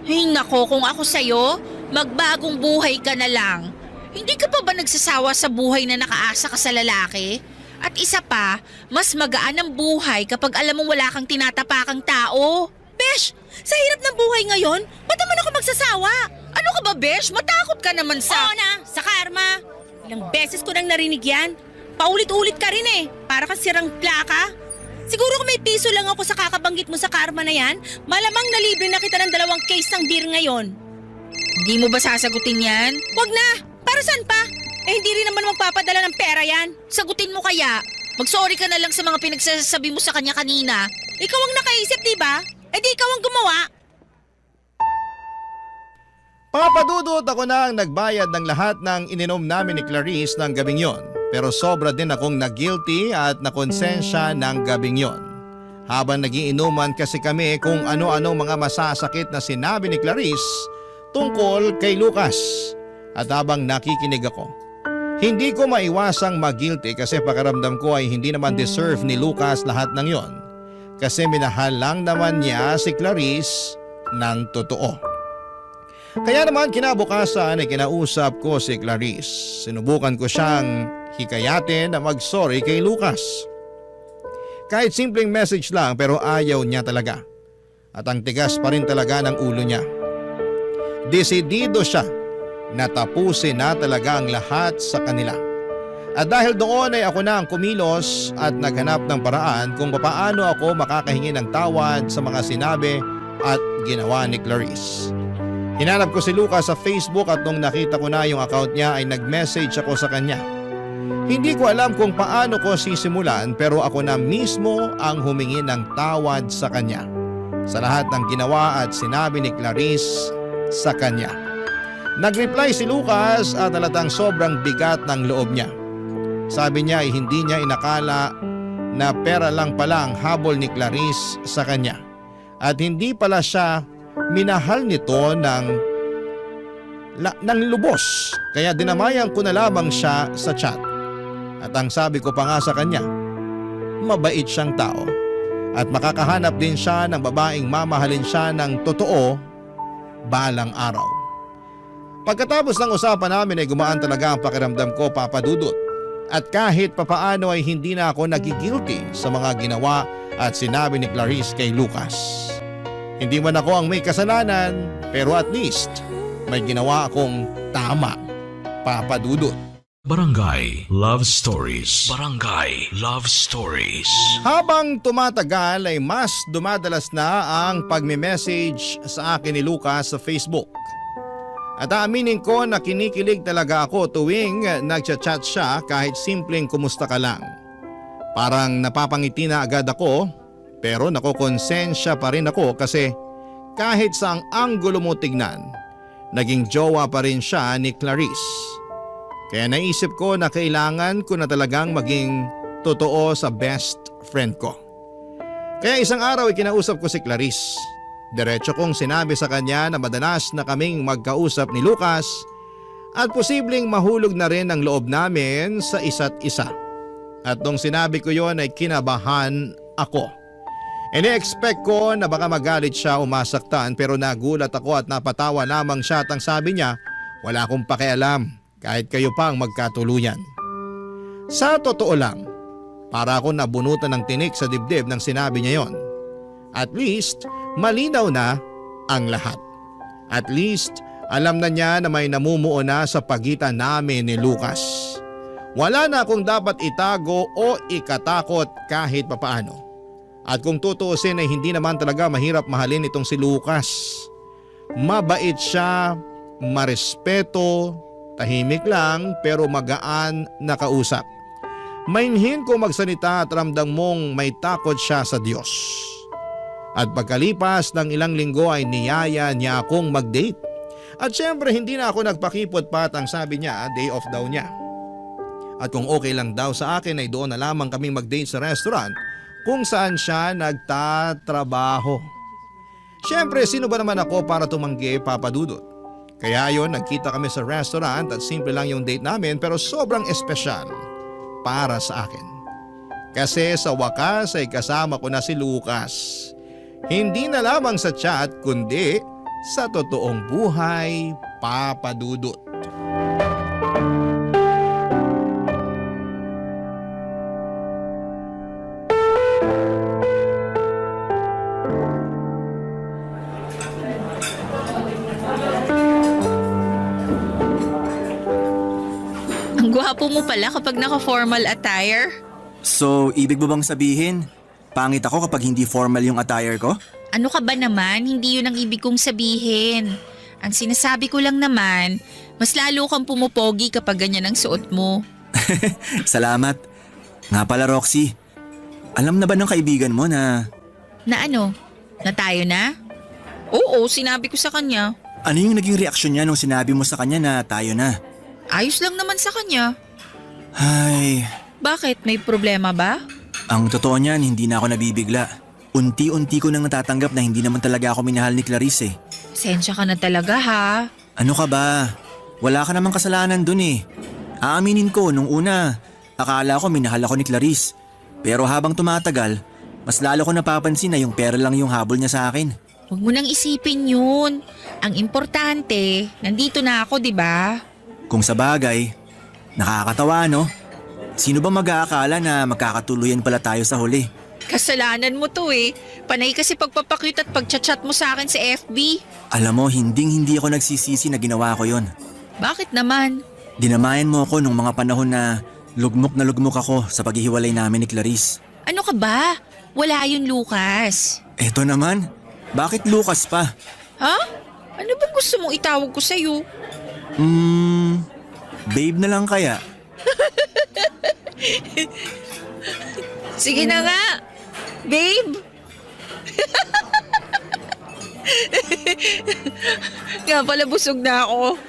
Ay nako, kung ako sa'yo, magbagong buhay ka na lang. Hindi ka pa ba nagsasawa sa buhay na nakaasa ka sa lalaki? At isa pa, mas magaan ang buhay kapag alam mong wala kang tinatapakang tao. Besh, sa hirap ng buhay ngayon, ba't naman ako magsasawa? Ano ka ba, Besh? Matakot ka naman sa... Oo na, sa karma. Ilang beses ko nang narinig yan. Paulit-ulit ka rin eh, para kang sirang plaka. Siguro kung may piso lang ako sa kakabanggit mo sa karma na yan, malamang nalibre na kita ng 2 case ng beer ngayon. Hindi mo ba sasagutin yan? Wag na, para saan pa? Eh hindi rin naman magpapadala ng pera yan. Sagutin mo kaya. Mag-sorry ka na lang sa mga pinagsasabi mo sa kanya kanina. Ikaw ang nakaisip, diba? Eh di ikaw ang gumawa. Papadudot, ako na ang nagbayad ng lahat ng ininom namin ni Clarice ng gabing yon. Pero sobra din akong na-guilty at nakonsensya ng gabing yon. Habang nagiinuman kasi kami kung ano-ano mga masasakit na sinabi ni Clarice tungkol kay Lucas. At habang nakikinig ako, hindi ko maiwasang mag-guilty kasi pakiramdam ko ay hindi naman deserve ni Lucas lahat ng yon. Kasi minahal lang naman niya si Clarice ng totoo. Kaya naman kinabukasan ay kinausap ko si Clarice. Sinubukan ko siyang hikayatin na mag-sorry kay Lucas. Kahit simpleng message lang pero ayaw niya talaga. At ang tigas pa rin talaga ng ulo niya. Desidido siya na tapusin na talaga ang lahat sa kanila. At dahil doon ay ako na ang kumilos at naghanap ng paraan kung paano ako makakahingi ng tawad sa mga sinabi at ginawa ni Clarice. Hinanap ko si Lucas sa Facebook at nung nakita ko na yung account niya ay nag-message ako sa kanya. Hindi ko alam kung paano ko sisimulan pero ako na mismo ang humingi ng tawad sa kanya sa lahat ng ginawa at sinabi ni Clarice sa kanya. Nag-reply si Lucas at halatang sobrang bigat ng loob niya. Sabi niya ay hindi niya inakala na pera lang pala ang habol ni Clarice sa kanya. At hindi pala siya minahal nito ng lubos. Kaya dinamayan ko na lamang siya sa chat. At ang sabi ko pa nga sa kanya, mabait siyang tao. At makakahanap din siya ng babaeng mamahalin siya ng totoo balang araw. Pagkatapos ng usapan namin ay gumaan talaga ang pakiramdam ko, Papa Dudut. At kahit papaano ay hindi na ako nagigilty sa mga ginawa at sinabi ni Clarice kay Lucas. Hindi man ako ang may kasalanan pero at least may ginawa akong tama, Papa Dudut. Barangay Love Stories. Barangay Love Stories. Habang tumatagal ay mas dumadalas na ang pagme-message sa akin ni Lucas sa Facebook. At aaminin ko na kinikilig talaga ako tuwing nagchat-chat siya kahit simpleng kumusta ka lang. Parang napapangiti na agad ako pero nakokonsensya pa rin ako kasi kahit sa ang anggulo mo tignan, naging jowa pa rin siya ni Clarice. Kaya naisip ko na kailangan ko na talagang maging totoo sa best friend ko. Kaya isang araw ay kinausap ko si Clarice. Diretso kong sinabi sa kanya na madalas na kaming magkausap ni Lucas at posibleng mahulog na rin ang loob namin sa isa't isa. At nung sinabi ko yon ay kinabahan ako. Ini-expect ko na baka magalit siya o masaktan pero nagulat ako at napatawa lamang siya at ang sabi niya, wala akong pakialam kahit kayo pa ang magkatuluyan. Sa totoo lang, para ako nabunutan ng tinik sa dibdib nang sinabi niya yon. At least, malinaw na ang lahat. At least, alam na niya na may namumuo na sa pagitan namin ni Lucas. Wala na akong dapat itago o ikatakot kahit papaano. At kung tutuusin ay hindi naman talaga mahirap mahalin itong si Lucas. Mabait siya, marespeto, tahimik lang pero magaan na kausap. Mainhin kung magsalita at ramdam mong may takot siya sa Diyos. At pagkalipas ng ilang linggo ay niyaya niya akong mag-date. At syempre hindi na ako nagpakipot pa at ang sabi niya day off daw niya. At kung okay lang daw sa akin ay doon na lamang kaming mag-date sa restaurant kung saan siya nagtatrabaho. Syempre sino ba naman ako para tumanggi, Papa Dudut? Kaya ayon nagkita kami sa restaurant at simple lang yung date namin pero sobrang espesyal para sa akin. Kasi sa wakas ay kasama ko na si Lucas. Hindi na lamang sa chat kundi sa totoong buhay, Papa Dudut. Ang gwapo mo pala kapag naka-formal attire. So, ibig mo bang sabihin, pangit ako kapag hindi formal yung attire ko? Ano ka ba naman? Hindi yun ang ibig kong sabihin. Ang sinasabi ko lang naman, mas lalo kang pumupogi kapag ganyan ang suot mo. Salamat. Nga pala Roxy, alam na ba ng kaibigan mo na… Na ano? Na tayo na? Oo, sinabi ko sa kanya. Ano yung naging reaksyon niya nung sinabi mo sa kanya na tayo na? Ayos lang naman sa kanya. Ay, Bakit? May problema ba? ang totoo niyan hindi na ako nabibigla. Unti-unti ko nang natatanggap na hindi naman talaga ako minahal ni Clarice eh. Pasensya ka na talaga ha. Ano ka ba? Wala ka namang kasalanan dun eh. Aaminin ko, nung una, akala ko minahal ako ni Clarice. Pero habang tumatagal, mas lalo ko napapansin na yung pera lang yung habol niya sa akin. Huwag mo nang isipin yun. Ang importante, nandito na ako, di ba? Kung sa bagay, nakakatawa no? Sino ba mag-aakala na magkakatuluyan pala tayo sa huli? Kasalanan mo to eh. Panay kasi pagpapakyut at pagchat-chat mo sa akin sa FB. Alam mo, hindi ako nagsisisi na ginawa ko yon. Bakit naman? Dinamayan mo ako nung mga panahon na lugmok ako sa paghihiwalay namin ni Clarice. Ano ka ba? Wala yun, Lucas. Eto naman, bakit Lucas pa? Ha? Ano bang gusto mong itawag ko sa'yo? Babe na lang kaya? Sige na nga. Babe? Nga pala busog na ako.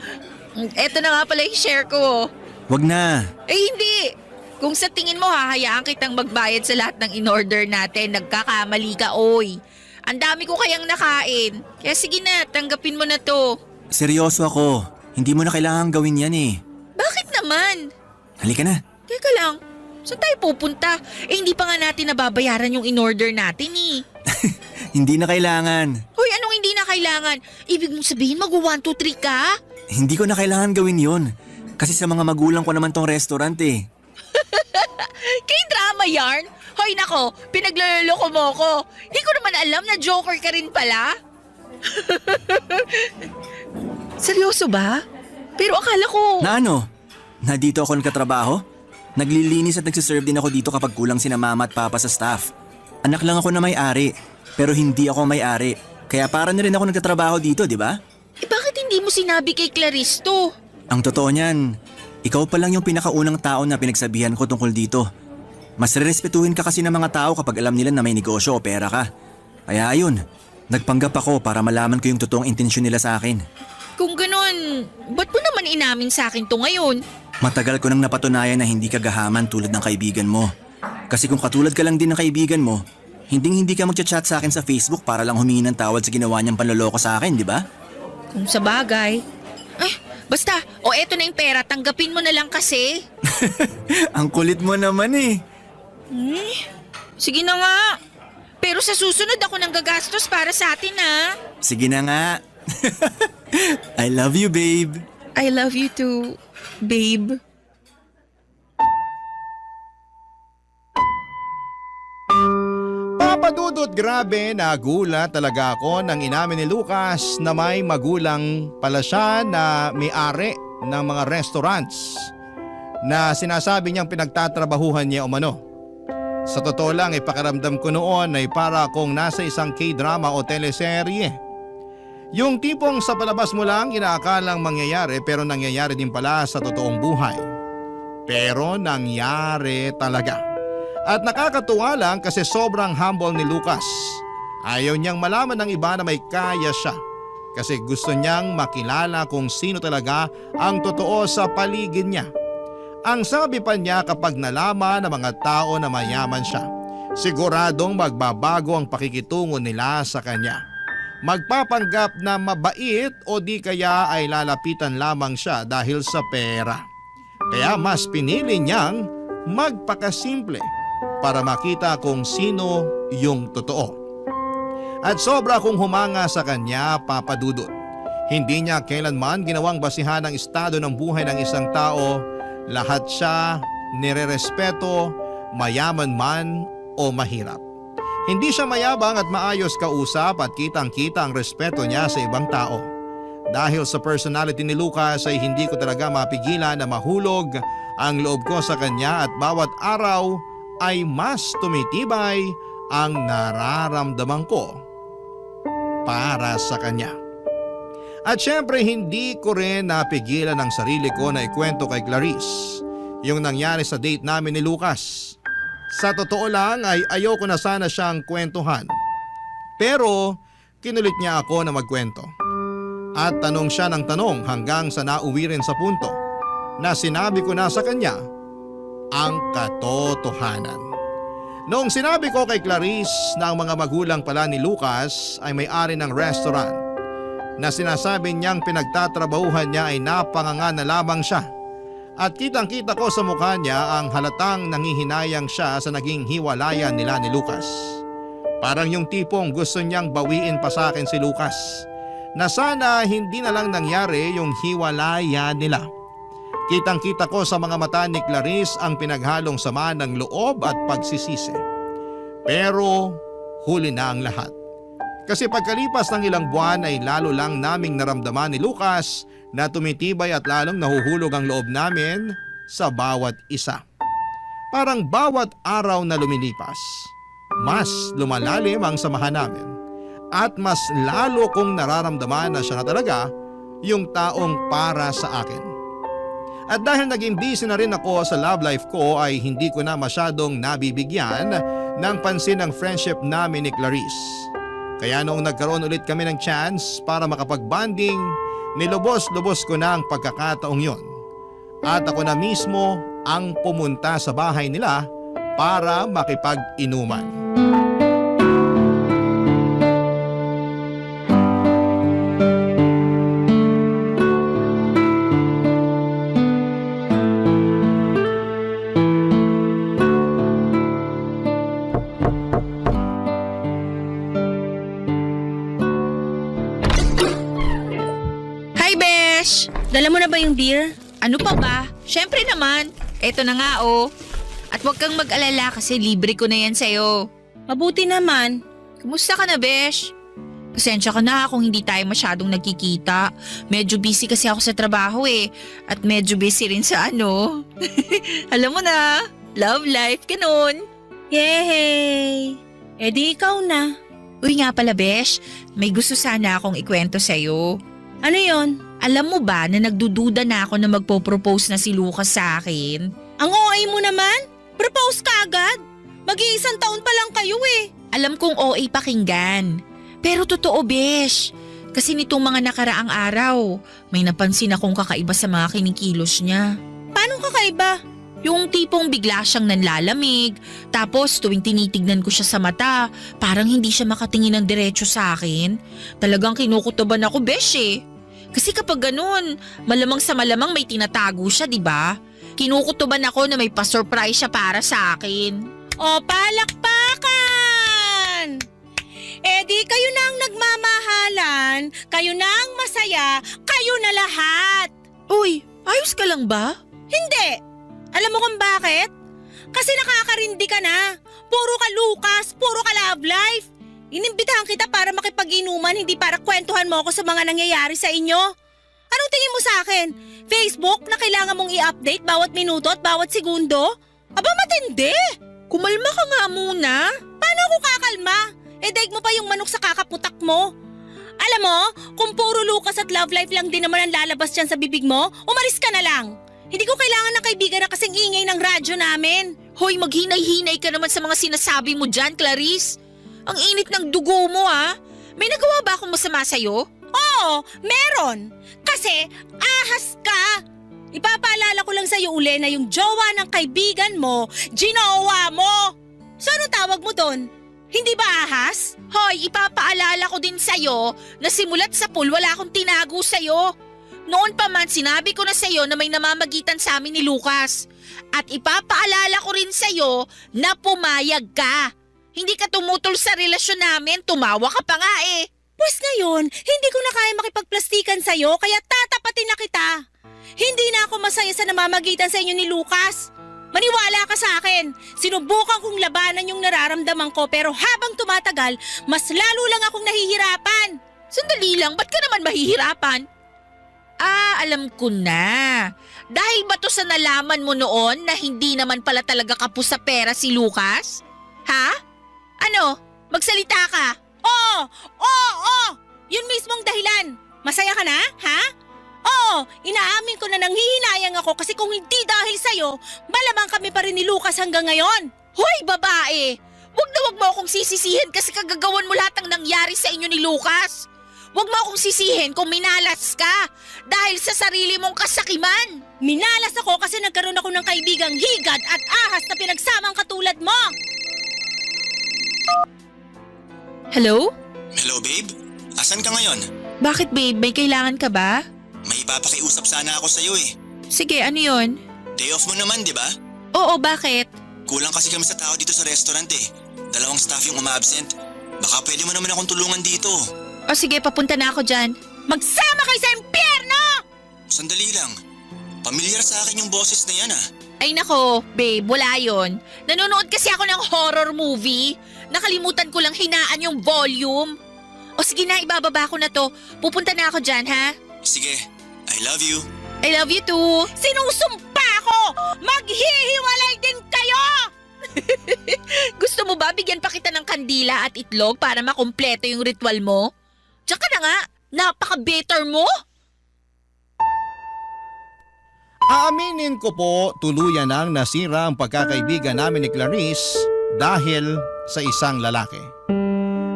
Eto na nga pala yung share ko. Wag na. Eh hindi. Kung sa tingin mo hahayaan kitang magbayad sa lahat ng in-order natin, nagkakamali ka oy. Ang dami ko kayang nakain. Kaya sige na, tanggapin mo na to. Seryoso ako. Hindi mo na kailangan gawin yan eh. Bakit naman? Halika na. Teka lang, saan tayo pupunta? Eh hindi pa nga natin nababayaran yung in-order natin eh. Hindi na kailangan. Hoy, anong hindi na kailangan? Ibig mong sabihin mag-1, 2, 3 ka? Hindi ko na kailangan gawin yon. Kasi sa mga magulang ko naman tong restaurant eh. Kay drama yarn? Hoy nako, pinagloloko mo ko. Hindi ko naman alam na joker ka rin pala. Seryoso ba? Pero akala ko… Na ano? Na dito ako nagkatrabaho? Naglilinis at nagsiserve din ako dito kapag kulang sina mama at papa sa staff. Anak lang ako na may-ari, pero hindi ako may-ari. Kaya para na rin ako nagtatrabaho dito, di ba? Eh bakit hindi mo sinabi kay Clarice to? Ang totoo niyan, ikaw pa lang yung pinakaunang tao na pinagsabihan ko tungkol dito. Mas rerespetuhin ka kasi ng mga tao kapag alam nila na may negosyo o pera ka. Kaya ayun, nagpanggap ako para malaman ko yung totoong intensyon nila sa akin. Kung ganun, ba't mo naman inamin sa akin to ngayon? Matagal ko nang napatunayan na hindi ka gahaman tulad ng kaibigan mo. Kasi kung katulad ka lang din ng kaibigan mo, hindi ka magchat-chat sa akin sa Facebook para lang humingi ng tawad sa ginawa niyang panloloko sa akin, di ba? Kung sa bagay. Ay, basta, o eto na yung pera, tanggapin mo na lang kasi. Ang kulit mo naman eh. Sige na nga. Pero sa susunod ako nang gagastos para sa atin ha. Sige na nga. I love you, babe. I love you too, babe. Papa Dudut, grabe, nagulat talaga ako nang inamin ni Lucas na may magulang pala siya na may-ari ng mga restaurants na sinasabi niyang pinagtatrabahuhan niya umano. Sa totoo lang, ipakaramdam ko noon ay para akong nasa isang K-drama o teleserye. Yung tipong sa palabas mo lang inaakalang mangyayari pero nangyayari din pala sa totoong buhay. Pero nangyari talaga. At nakakatuwa lang kasi sobrang humble ni Lucas. Ayaw niyang malaman ng iba na may kaya siya. Kasi gusto niyang makilala kung sino talaga ang totoo sa paligid niya. Ang sabi pa niya kapag nalaman ng mga tao na mayaman siya, siguradong magbabago ang pakikitungo nila sa kanya. Magpapanggap na mabait o di kaya ay lalapitan lamang siya dahil sa pera. Kaya mas pinili niyang magpakasimple. para makita kung sino yung totoo. At sobra akong humanga sa kanya, Papa Dudut. Hindi niya kailanman ginawang basihan ang estado ng buhay ng isang tao. Lahat siya nirerespeto, mayaman man o mahirap. Hindi siya mayabang at maayos kausap at kitang-kita ang respeto niya sa ibang tao. Dahil sa personality ni Lucas ay hindi ko talaga mapigilan na mahulog ang loob ko sa kanya at bawat araw ay mas tumitibay ang nararamdaman ko para sa kanya. At syempre hindi ko rin napigilan ang sarili ko na ikwento kay Clarice yung nangyari sa date namin ni Lucas. Sa totoo lang ay ayoko na sana siyang kwentuhan. Pero kinulit niya ako na magkwento. At tanong siya ng tanong hanggang sa nauwi rin sa punto na sinabi ko na sa kanya ang katotohanan. Noong sinabi ko kay Clarice na ang mga magulang pala ni Lucas ay may-ari ng restaurant na sinasabi niyang pinagtatrabahuhan niya ay napanganga na lamang siya. At kitang-kita ko sa mukha niya ang halatang nangihinayang siya sa naging hiwalayan nila ni Lucas. Parang yung tipong gusto niyang bawiin pa sa akin si Lucas na sana hindi na lang nangyari yung hiwalayan nila. Kitang-kita ko sa mga mata ni Clarice ang pinaghalong sama ng loob at pagsisisi. Pero huli na ang lahat. Kasi pagkalipas ng ilang buwan ay lalo lang naming naramdaman ni Lucas na tumitibay at lalong nahuhulog ang loob namin sa bawat isa. Parang bawat araw na lumilipas, mas lumalalim ang samahan namin at mas lalo kong nararamdaman na siya na talaga yung taong para sa akin. At dahil naging busy na rin ako sa love life ko ay hindi ko na masyadong nabibigyan ng pansin ang friendship namin ni Clarice. Kaya noong nagkaroon ulit kami ng chance para makapag-bonding, nilubos-lubos ko na ang pagkakataong yon. At ako na mismo ang pumunta sa bahay nila para makipag-inuman. Dala mo na ba yung beer? Ano pa ba? Syempre naman. Eto na nga oh. At huwag kang mag-alala kasi libre ko na yan sa'yo. Mabuti naman. Kumusta ka na, Besh? Pasensya ka na kung hindi tayo masyadong nagkikita. Medyo busy kasi ako sa trabaho eh. At medyo busy rin sa ano. Alam mo na, love life, ganun. Yehey! Eh di ikaw na. Uy nga pala, Besh. May gusto sana akong ikwento sa'yo. Ano yon? Alam mo ba na nagdududa na ako na magpo-propose na si Lucas sa akin? Ang OA mo naman? Propose ka agad? Mag-iisang taon pa lang kayo eh. Alam kong OA pakinggan. Pero totoo, Besh. Kasi nitong mga nakaraang araw, may napansin akong kakaiba sa mga kinikilos niya. Paano kakaiba? Yung tipong bigla siyang nanlalamig, tapos tuwing tinitignan ko siya sa mata, parang hindi siya makatingin ng diretso sa akin. Talagang kinukutuban ako, Besh eh. Kasi kapag ganun, malamang sa malamang may tinatago siya, di ba? Kinukutuban ako na may pa-surprise siya para sa akin. O palakpakan! Eh di kayo na ang nagmamahalan, kayo na ang masaya, kayo na lahat. Uy, ayos ka lang ba? Hindi! Alam mo kung bakit? Kasi nakakarindi ka na. Puro ka Lucas, puro ka love life. Inimbitahan kita para makipag-inuman, hindi para kwentuhan mo ako sa mga nangyayari sa inyo. Anong tingin mo sa akin? Facebook na kailangan mong i-update bawat minuto at bawat segundo? Aba matindi! Kumalma ka nga muna. Paano ako kakalma? Eh daig mo pa yung manok sa kakaputak mo. Alam mo, kung puro Lucas at love life lang din naman ang lalabas dyan sa bibig mo, umalis ka na lang. Hindi ko kailangan ng kaibigan na kasing ingay ng radyo namin. Hoy, maghinay-hinay ka naman sa mga sinasabi mo dyan, Clarice. Ang init ng dugo mo ah. May nagawa ba akong masama sa'yo? Oo, meron. Kasi ahas ka. Ipapaalala ko lang sa'yo uli na yung jowa ng kaibigan mo, ginawa mo. So anong tawag mo doon? Hindi ba ahas? Hoy, ipapaalala ko din sa'yo na simulat sa pool wala akong tinago sa'yo. Noon pa man sinabi ko na sa'yo na may namamagitan sa amin ni Lucas. At ipapaalala ko rin sa'yo na pumayag ka. Hindi ka tumutol sa relasyon namin, tumawa ka pa nga eh. Pues ngayon, hindi ko na kaya makipagplastikan sa'yo kaya tatapatin na kita. Hindi na ako masaya sa namamagitan sa inyo ni Lucas. Maniwala ka sa akin. Sinubukan kong labanan yung nararamdaman ko pero habang tumatagal, mas lalo lang akong nahihirapan. Sandali lang, ba't ka naman mahihirapan? Alam ko na. Dahil ba to sa nalaman mo noon na hindi naman pala talaga kapos sa pera si Lucas? Ha? Ano? Magsalita ka. Oo! Yun mismong dahilan. Masaya ka na, ha? Oo, inaamin ko na nanghihinayang ako kasi kung hindi dahil sa'yo, malamang kami pa rin ni Lucas hanggang ngayon. Hoy, babae! Wag na wag mo akong sisisihin kasi kagagawan mo lahat ng nangyari sa inyo ni Lucas. Wag mo akong sisihin kung minalas ka dahil sa sarili mong kasakiman. Minalas ako kasi nagkaroon ako ng kaibigang higad at ahas na pinagsamang katulad mo. Hello? Hello babe? Asan ka ngayon? Bakit babe? May kailangan ka ba? May ipapakiusap sana ako sa'yo eh. Sige, ano yun? Day off mo naman, di ba? Oo, bakit? Kulang kasi kami sa tao dito sa restaurant eh. 2 staff yung umabsent. Baka pwede mo naman akong tulungan dito. O sige, papunta na ako dyan. Magsama kayo sa impyerno! Sandali lang. Pamilyar sa akin yung boses na yan ah. Ay nako, babe, wala yun. Nanonood kasi ako ng horror movie. Nakalimutan ko lang hinaan yung volume. O sige na, ibababa ko na to. Pupunta na ako dyan, ha? Sige, I love you. I love you too. Sinusumpa ko! Maghihiwalay din kayo! Gusto mo ba bigyan pa kita ng kandila at itlog para makumpleto yung ritual mo? Tsaka na nga, napaka-better mo. Aaminin ko po, tuluyan nang nasira ang pagkakaibigan namin ni Clarice dahil sa isang lalaki.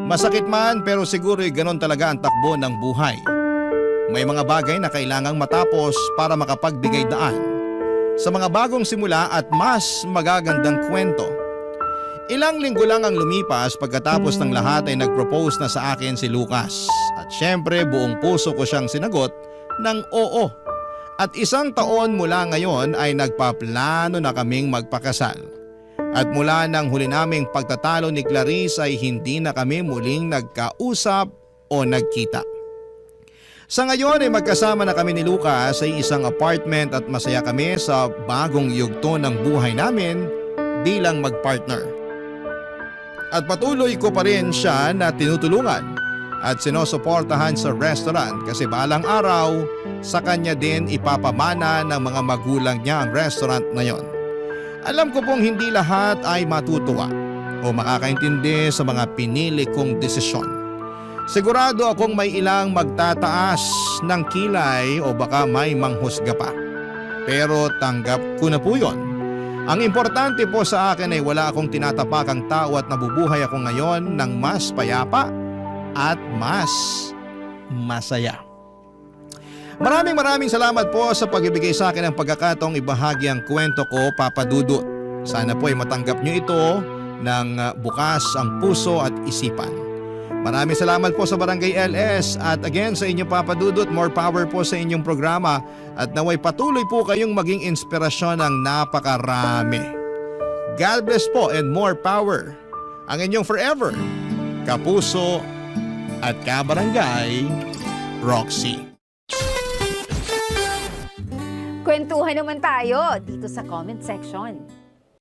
Masakit man pero siguro'y ganon talaga ang takbo ng buhay. May mga bagay na kailangang matapos para makapagbigay daan sa mga bagong simula at mas magagandang kwento. Ilang linggo lang ang lumipas pagkatapos ng lahat ay nag-propose na sa akin si Lucas. At syempre buong puso ko siyang sinagot ng oo. At 1 taon mula ngayon ay nagpaplano na kaming magpakasal. At mula nang huli naming pagtatalo ni Clarice ay hindi na kami muling nagkausap o nagkita. Sa ngayon ay magkasama na kami ni Lucas sa isang apartment at masaya kami sa bagong yugto ng buhay namin bilang magpartner. At patuloy ko pa rin siya na tinutulungan at sinusuportahan sa restaurant kasi balang araw sa kanya din ipapamana ng mga magulang niya ang restaurant na yon. Alam ko pong hindi lahat ay matutuwa o makakaintindi sa mga pinili kong desisyon. Sigurado akong may ilang magtataas ng kilay o baka may manghusga pa. Pero tanggap ko na po yon. Ang importante po sa akin ay wala akong tinatapakang tao at nabubuhay ako ngayon ng mas payapa at mas masaya. Maraming salamat po sa pagbibigay sa akin ng pagkakataong ibahagi ang kwento ko, Papa Dudut. Sana po ay matanggap nyo ito ng bukas ang puso at isipan. Maraming salamat po sa Barangay LS at again sa inyo Papa Dudut, more power po sa inyong programa at naway patuloy po kayong maging inspirasyon ng napakarami. God bless po and more power. Ang inyong forever, kapuso at kabarangay, Roxy. Kwentuhan naman tayo dito sa comment section.